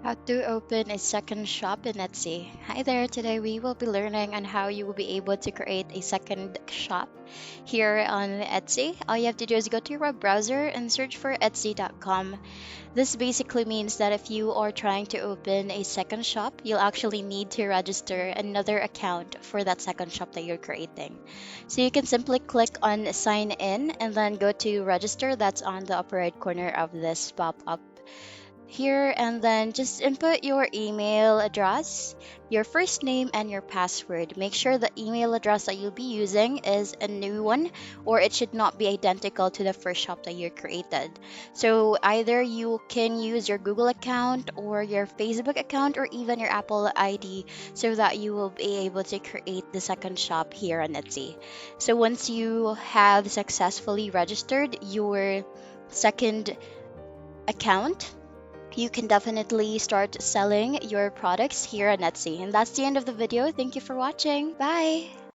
How to open a second shop in Etsy. Hi there, today we will be learning on how you will be able to create a second shop here on Etsy. All you have to do is go to your web browser and search for etsy.com. This basically means that if you are trying to open a second shop, you'll actually need to register another account for that second shop that you're creating. So you can simply click on sign in and then go to register. That's on the upper right corner of this pop-up here, and then just input your email address, your first name, and your password. Make sure the email address that you'll be using is a new one, or it should not be identical to the first shop that you created. So either you can use your Google account or your Facebook account or even your Apple ID so that you will be able to create the second shop here on Etsy. So once you have successfully registered your second account, you can definitely start selling your products here on Etsy. And that's the end of the video. Thank you for watching. Bye.